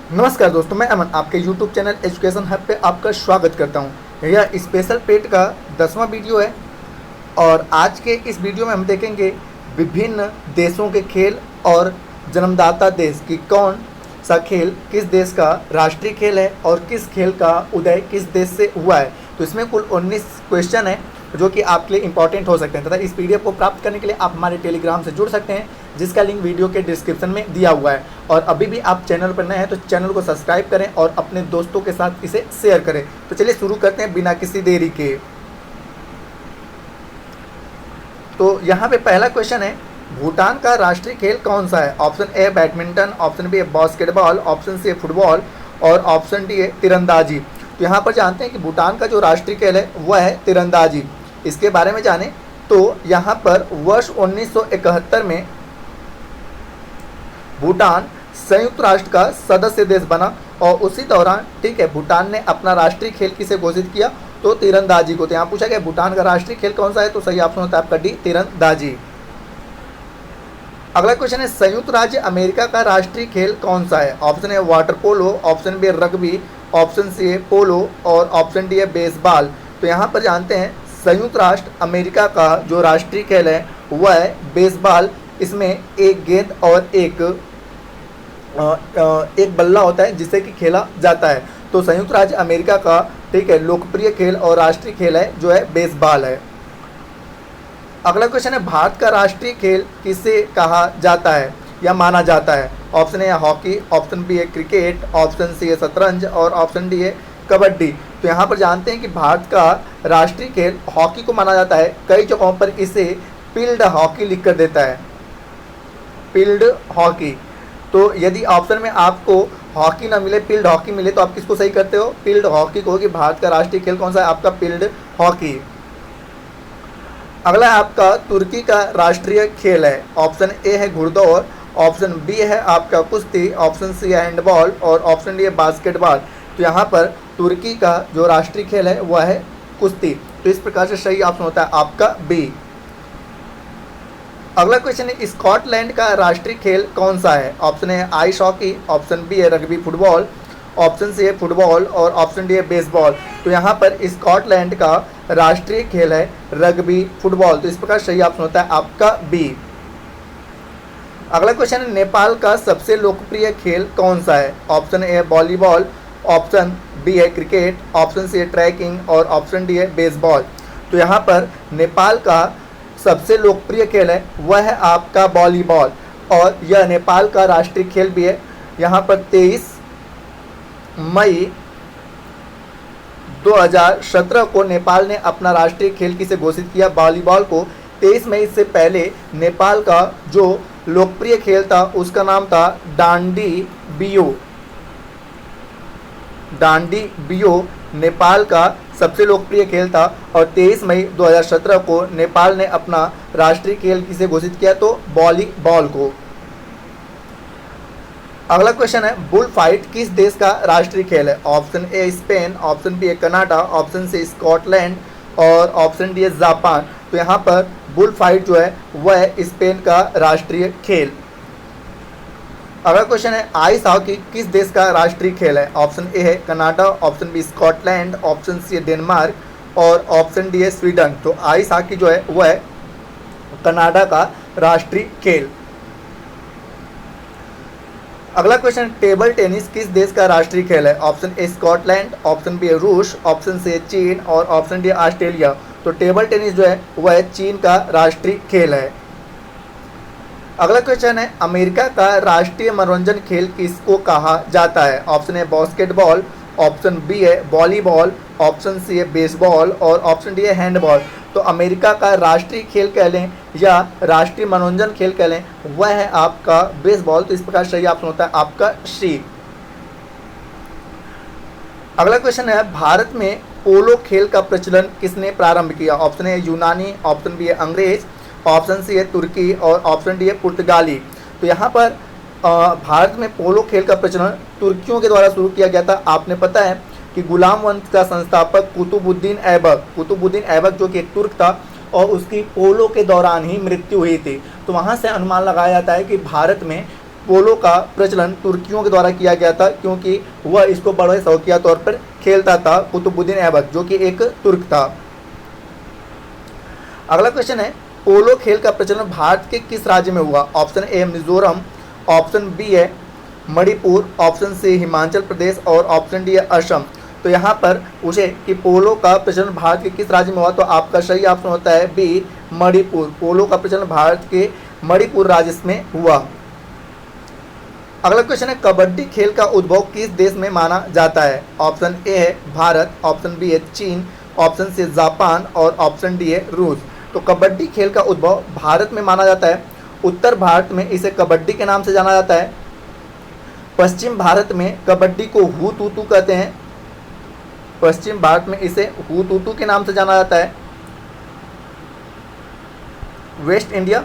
नमस्कार दोस्तों, मैं अमन आपके YouTube चैनल एजुकेशन हब पे आपका स्वागत करता हूँ। यह स्पेशल पेट का 10वां वीडियो है और आज के इस वीडियो में हम देखेंगे विभिन्न देशों के खेल और जन्मदाता देश की कौन सा खेल किस देश का राष्ट्रीय खेल है और किस खेल का उदय किस देश से हुआ है। तो इसमें कुल 19 क्वेश्चन है जो कि आपके लिए इंपॉर्टेंट हो सकते हैं तथा इस पीडीएफ को प्राप्त करने के लिए आप हमारे टेलीग्राम से जुड़ सकते हैं, जिसका लिंक वीडियो के डिस्क्रिप्शन में दिया हुआ है। और अभी भी आप चैनल पर नए हैं तो चैनल को सब्सक्राइब करें और अपने दोस्तों के साथ इसे शेयर करें। तो चलिए शुरू करते हैं बिना किसी देरी के। तो यहाँ पे पहला क्वेश्चन है, भूटान का राष्ट्रीय खेल कौन सा है? Option A badminton, option B basketball, option C football और ऑप्शन डी है तीरंदाजी। तो यहाँ पर जानते हैं कि भूटान का जो राष्ट्रीय खेल है वह है तीरंदाजी। इसके बारे में जाने तो यहाँ पर वर्ष 1971 में भूटान संयुक्त राष्ट्र का सदस्य देश बना और उसी दौरान भूटान ने अपना राष्ट्रीय खेल किसे घोषित किया? तो तीरंदाजी को। तो यहाँ पूछा गया भूटान का राष्ट्रीय खेल कौन सा है, तो सही ऑप्शन होता है आपका डी, तीरंदाजी। अगला क्वेश्चन है, संयुक्त राज्य अमेरिका का राष्ट्रीय खेल कौन सा है? ऑप्शन है water polo, option B rugby, option C है पोलो और ऑप्शन डी है बेसबॉल। तो यहाँ पर जानते हैं संयुक्त राष्ट्र अमेरिका का जो राष्ट्रीय खेल है वह है बेसबॉल। इसमें एक गेंद और एक बल्ला होता है जिससे कि खेला जाता है। तो संयुक्त राज्य अमेरिका का लोकप्रिय खेल और राष्ट्रीय खेल है जो है बेसबॉल है। अगला क्वेश्चन है, भारत का राष्ट्रीय खेल किसे कहा जाता है या माना जाता है? Option A hockey, option B है क्रिकेट, ऑप्शन सी है शतरंज और ऑप्शन डी है कबड्डी। तो यहाँ पर जानते हैं कि भारत का राष्ट्रीय खेल हॉकी को माना जाता है। कई जगहों पर इसे फील्ड हॉकी लिख कर देता है, फील्ड हॉकी। तो यदि ऑप्शन में आपको हॉकी ना मिले, फील्ड हॉकी मिले, तो आप किसको सही करते हो? फील्ड हॉकी को, कि भारत का राष्ट्रीय खेल कौन सा है? आपका फील्ड हॉकी। अगला है आपका तुर्की का राष्ट्रीय खेल है। ऑप्शन ए है घुड़दौड़, ऑप्शन बी है आपका कुश्ती, ऑप्शन सी है हैंडबॉल और ऑप्शन डी है बास्केटबॉल। तो यहाँ पर तुर्की का जो राष्ट्रीय खेल है वह है कुश्ती। तो इस प्रकार से सही ऑप्शन होता है आपका बी। अगला क्वेश्चन है, स्कॉटलैंड का राष्ट्रीय खेल कौन सा है? ऑप्शन है आइस हॉकी, ऑप्शन बी है रग्बी फुटबॉल, ऑप्शन सी है फुटबॉल और ऑप्शन डी है बेसबॉल। तो यहाँ पर स्कॉटलैंड का राष्ट्रीय खेल है रग्बी फुटबॉल। तो इस प्रकार सही ऑप्शन होता है आपका बी। अगला क्वेश्चन है, नेपाल का सबसे लोकप्रिय खेल कौन सा है? ऑप्शन ए है वॉलीबॉल, ऑप्शन बी है क्रिकेट, ऑप्शन सी है ट्रैकिंग और ऑप्शन डी है बेसबॉल। तो यहाँ पर नेपाल का सबसे लोकप्रिय खेल है वह है आपका वॉलीबॉल और यह नेपाल का राष्ट्रीय खेल भी है। यहाँ पर 23 मई 2017 को नेपाल ने अपना राष्ट्रीय खेल किसे घोषित किया? वॉलीबॉल को। 23 मई से पहले नेपाल का जो लोकप्रिय खेल था उसका नाम था डांडी बियो। डांडी बियो नेपाल का सबसे लोकप्रिय खेल था और 23 मई 2017 को नेपाल ने अपना राष्ट्रीय खेल किसे घोषित किया? तो वॉलीबॉल को। अगला क्वेश्चन है, बुल फाइट किस देश का राष्ट्रीय खेल है? Option A Spain, option B है कनाडा, ऑप्शन सी स्कॉटलैंड और ऑप्शन डी है जापान। तो यहाँ पर बुल फाइट जो है वह है स्पेन का राष्ट्रीय खेल। अगला क्वेश्चन है, आइस हॉकी किस देश का राष्ट्रीय खेल है? ऑप्शन ए है Canada, option B Scotland, option C है डेनमार्क और ऑप्शन डी है स्वीडन। तो आइस हॉकी जो है वह है कनाडा का राष्ट्रीय खेल। अगला क्वेश्चन, टेबल टेनिस किस देश का राष्ट्रीय खेल है? Option A Scotland, option B है रूस, ऑप्शन सी है चीन और ऑप्शन डी ऑस्ट्रेलिया। तो टेबल टेनिस जो है वह है चीन का राष्ट्रीय खेल है। अगला क्वेश्चन है, अमेरिका का राष्ट्रीय मनोरंजन खेल किसको कहा जाता है? Option A basketball, option B है वॉलीबॉल, ऑप्शन सी है बेसबॉल और ऑप्शन डी है हैंडबॉल। तो अमेरिका का राष्ट्रीय खेल कह लें या राष्ट्रीय मनोरंजन खेल कह लें वह है आपका बेसबॉल। तो इस प्रकार सही ऑप्शन होता है आपका सी। अगला क्वेश्चन है, भारत में पोलो खेल का प्रचलन किसने प्रारंभ किया? ऑप्शन ए यूनानी, ऑप्शन बी है अंग्रेज, ऑप्शन सी है तुर्की और ऑप्शन डी है पुर्तगाली। तो यहाँ पर भारत में पोलो खेल का प्रचलन तुर्कियों के द्वारा शुरू किया गया था। आपने पता है कि गुलाम वंश का संस्थापक कुतुबुद्दीन ऐबक जो कि एक तुर्क था और उसकी पोलो के दौरान ही मृत्यु हुई थी। तो वहाँ से अनुमान लगाया जाता है कि भारत में पोलो का प्रचलन तुर्कियों के द्वारा किया गया था, क्योंकि वह इसको बड़े शौकिया तौर पर खेलता था, कुतुबुद्दीन ऐबक जो कि एक तुर्क था। अगला क्वेश्चन है, पोलो खेल का प्रचलन भारत के किस राज्य में हुआ? Option A Mizoram, option B है मणिपुर, ऑप्शन सी हिमाचल प्रदेश और ऑप्शन डी है असम। तो यहाँ पर पूछे कि पोलो का प्रचलन भारत के किस राज्य में हुआ, तो आपका सही ऑप्शन होता है बी मणिपुर। पोलो का प्रचलन भारत के मणिपुर राज्य में हुआ। अगला क्वेश्चन है, कबड्डी खेल का उद्भव किस देश में माना जाता है? ऑप्शन ए है भारत, ऑप्शन बी है चीन, ऑप्शन सी जापान और ऑप्शन डी है रूस। तो कबड्डी खेल का उद्भव भारत में माना जाता है। उत्तर भारत में इसे कबड्डी के नाम से जाना जाता है। पश्चिम भारत में कबड्डी को हू तू कहते हैं। पश्चिम भारत में इसे हू तू के नाम से जाना जाता है। वेस्ट इंडिया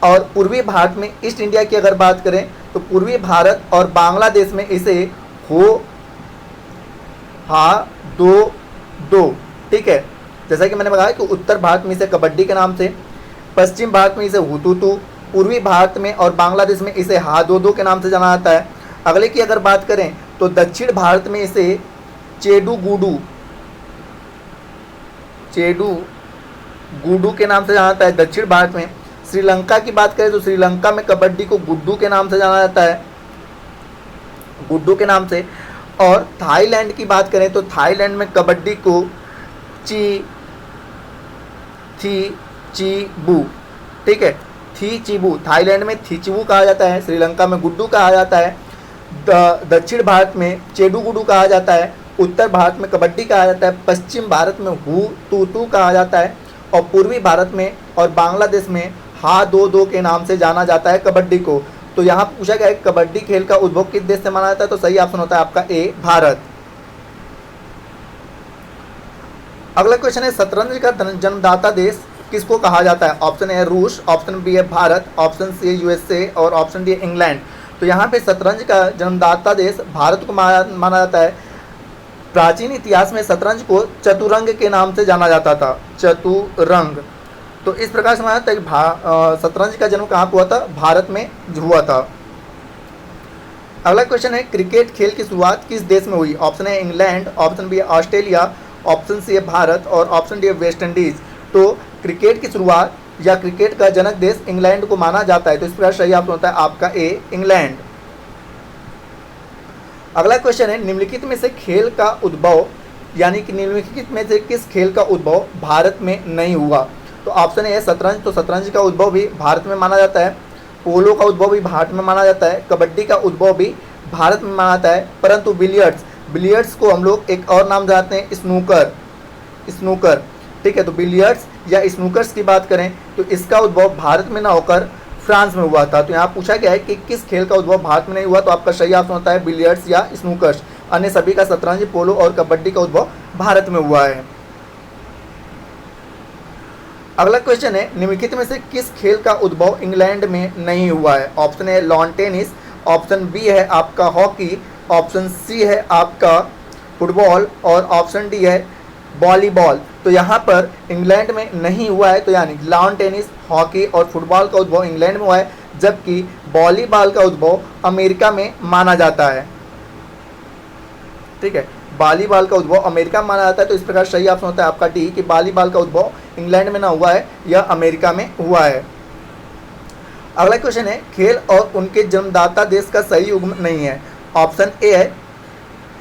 और पूर्वी भारत में ईस्ट इंडिया की अगर बात करें तो पूर्वी भारत और बांग्लादेश में इसे हो हा दो, ठीक है। जैसा कि मैंने बताया कि उत्तर भारत में इसे कबड्डी के नाम से, पश्चिम भारत में इसे हुतुतु, पूर्वी भारत में और बांग्लादेश में इसे हा दो के नाम से जाना जाता है। अगले की अगर बात करें तो दक्षिण भारत में इसे चेडू गुडू के नाम से जाना जाता है दक्षिण भारत में। श्रीलंका की बात करें तो श्रीलंका में कबड्डी को गुड्डू के नाम से जाना जाता है, गुड्डू के नाम से। और थाईलैंड की बात करें तो थाईलैंड में कबड्डी को चीबू, ठीक है, चीबू। थाईलैंड में थीचिबू कहा जाता है, श्रीलंका में गुड्डू कहा जाता है, दक्षिण भारत में चेडू गुडू कहा जाता है, उत्तर भारत में कबड्डी कहा जाता है, पश्चिम भारत में हू तू कहा जाता है और पूर्वी भारत में और बांग्लादेश में हा दो के नाम से जाना जाता है कबड्डी को। तो यहाँ पूछा गया है कबड्डी खेल का उद्भव किस देश से माना जाता है, तो सही ऑप्शन होता है आपका ए भारत। अगला क्वेश्चन है, शतरंज का जन्मदाता देश किसको कहा जाता है? ऑप्शन ए रूस, ऑप्शन बी है भारत, ऑप्शन सी यूएसए और ऑप्शन डी इंग्लैंड। तो यहाँ पे शतरंज का जन्मदाता देश भारत को माना जाता है। प्राचीन इतिहास में शतरंज को चतुरंग के नाम से जाना जाता था, चतुरंग। तो इस प्रकार से माना जाता है कि शतरंज का जन्म कहाँ हुआ था? भारत में हुआ था। अगला क्वेश्चन है, क्रिकेट खेल की शुरुआत किस देश में हुई? ऑप्शन है इंग्लैंड, ऑप्शन बी है ऑस्ट्रेलिया, ऑप्शन सी है भारत और ऑप्शन डी है वेस्ट इंडीज। तो क्रिकेट की शुरुआत या क्रिकेट का जनक देश इंग्लैंड को माना जाता है। तो इस प्रकार सही ऑप्शन होता है आपका ए इंग्लैंड। अगला क्वेश्चन है, निम्नलिखित में से खेल का उद्भव यानी कि निम्नलिखित में से किस खेल का उद्भव भारत में नहीं हुआ? तो ऑप्शन ए शतरंज। तो शतरंज का उद्भव भी भारत में माना जाता है, पोलो का उद्भव भी भारत में माना जाता है, कबड्डी का उद्भव भी भारत में माना जाता है, परंतु बिलियर्ड्स को हम लोग एक और नाम जानते हैं स्नूकर, ठीक है। तो बिलियर्ड्स या स्नूकर्स की बात करें तो इसका उद्भव भारत में ना होकर फ्रांस में हुआ था। तो यहाँ पूछा गया है कि किस खेल का उद्भव भारत में नहीं हुआ, तो आपका सही ऑप्शन होता है बिलियर्ड्स या स्नूकर्स। अन्य सभी का शतरंज, पोलो और कबड्डी का उद्भव भारत में हुआ है। अगला क्वेश्चन है, निम्नलिखित में से किस खेल का उद्भव इंग्लैंड में नहीं हुआ है? ऑप्शन है लॉन टेनिस, ऑप्शन बी है आपका हॉकी, ऑप्शन सी है आपका फुटबॉल और ऑप्शन डी है वॉलीबॉल। तो यहाँ पर इंग्लैंड में नहीं हुआ है, तो यानी लॉन टेनिस, हॉकी और फुटबॉल का उद्भव इंग्लैंड में हुआ है, जबकि वॉलीबॉल का उद्भव अमेरिका में माना जाता है, ठीक है। वॉलीबॉल का उद्भव अमेरिका में माना जाता है। तो इस प्रकार सही ऑप्शन होता है आपका डी कि वॉलीबॉल का उद्भव इंग्लैंड में ना हुआ है, यह अमेरिका में हुआ है। अगला क्वेश्चन है, खेल और उनके जन्मदाता देश का सही युग्म नहीं है। ऑप्शन ए है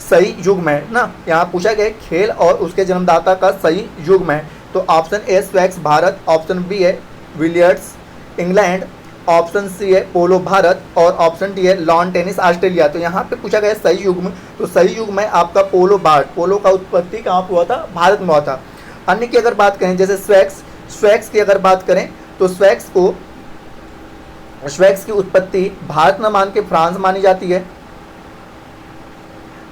सही युग्म है ना, यहाँ पूछा गया खेल और उसके जन्मदाता का सही युग्म है। तो ऑप्शन ए स्वेक्स भारत, ऑप्शन बी है विलियर्ड्स इंग्लैंड, ऑप्शन सी है पोलो भारत और ऑप्शन डी है लॉन टेनिस ऑस्ट्रेलिया। तो यहाँ पे पूछा गया सही युग्म, तो सही युग्म है आपका पोलो भारत। पोलो का उत्पत्ति कहाँ पर हुआ था? भारत में हुआ था। अन्य की अगर बात करें जैसे स्वेक्स की अगर बात करें तो स्वेक्स की उत्पत्ति भारत न मान के फ्रांस मानी जाती है।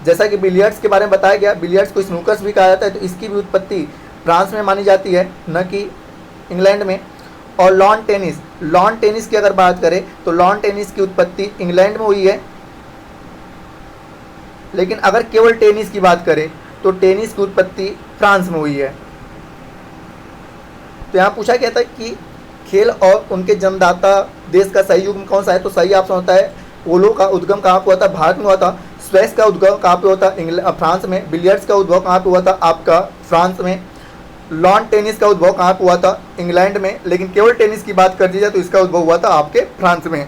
जैसा कि बिलियर्ड्स के बारे में बताया गया, बिलियर्ड्स को स्नूकर्स भी कहा जाता है, तो इसकी भी उत्पत्ति फ्रांस में मानी जाती है, न कि इंग्लैंड में। और लॉन टेनिस की अगर बात करें तो लॉन टेनिस की उत्पत्ति इंग्लैंड में हुई है, लेकिन अगर केवल टेनिस की बात करें तो टेनिस की उत्पत्ति फ्रांस में हुई है। तो यहाँ पूछा गया था कि खेल और उनके जन्मदाता देश का सही युग्म कौन सा है? तो सही ऑप्शन होता है पोलो का उद्गम कहाँ पे हुआ था? भारत में हुआ था। स्क्वैश का उद्गम कहाँ पे हुआ था? फ्रांस में। बिलियर्ड्स का उद्भव कहाँ पे हुआ था? आपका फ्रांस में। लॉन टेनिस का उद्भव कहाँ पे हुआ था? इंग्लैंड में। लेकिन केवल टेनिस की बात कर दी जाए तो इसका उद्भव हुआ था आपके फ्रांस में।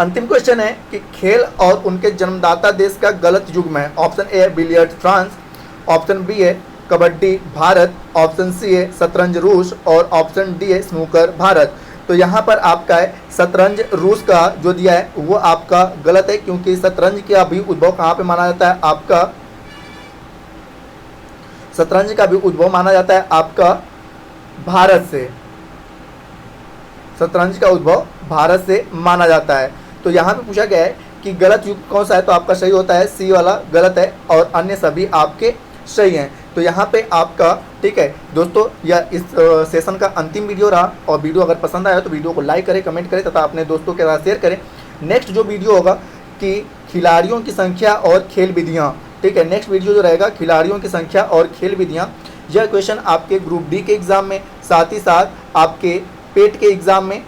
अंतिम क्वेश्चन है कि खेल और उनके जन्मदाता देश का गलत युग्म है। ऑप्शन ए है बिलियर्ड्स फ्रांस, ऑप्शन बी है कबड्डी भारत, ऑप्शन सी है शतरंज रूस और ऑप्शन डी है स्नूकर भारत। तो यहाँ पर आपका है शतरंज रूस का जो दिया है वो आपका गलत है, क्योंकि शतरंज का भी उद्भव कहाँ पे माना जाता है? आपका शतरंज का भी उद्भव माना जाता है आपका भारत से। शतरंज का उद्भव भारत से माना जाता है। तो यहाँ पे पूछा गया है कि गलत युग कौन सा है? तो आपका सही होता है सी वाला गलत है और अन्य सभी आपके सही हैं। तो यहाँ पे आपका ठीक है दोस्तों, यह इस सेशन का अंतिम वीडियो रहा। और वीडियो अगर पसंद आया तो वीडियो को लाइक करें, कमेंट करें तथा अपने दोस्तों के साथ शेयर करें। नेक्स्ट जो वीडियो होगा कि खिलाड़ियों की संख्या और खेल विधियाँ, ठीक है, नेक्स्ट वीडियो जो रहेगा खिलाड़ियों की संख्या और खेल विधियाँ। यह क्वेश्चन आपके ग्रुप डी के एग्ज़ाम में, साथ ही साथ आपके पेट के एग्ज़ाम में,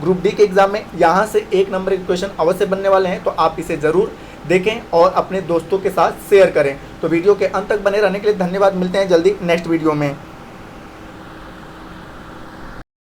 ग्रुप डी के एग्ज़ाम में यहाँ से 1 नंबर के क्वेश्चन अवश्य बनने वाले हैं। तो आप इसे ज़रूर देखें और अपने दोस्तों के साथ शेयर करें। तो वीडियो के अंत तक बने रहने के लिए धन्यवाद। मिलते हैं जल्दी नेक्स्ट वीडियो में।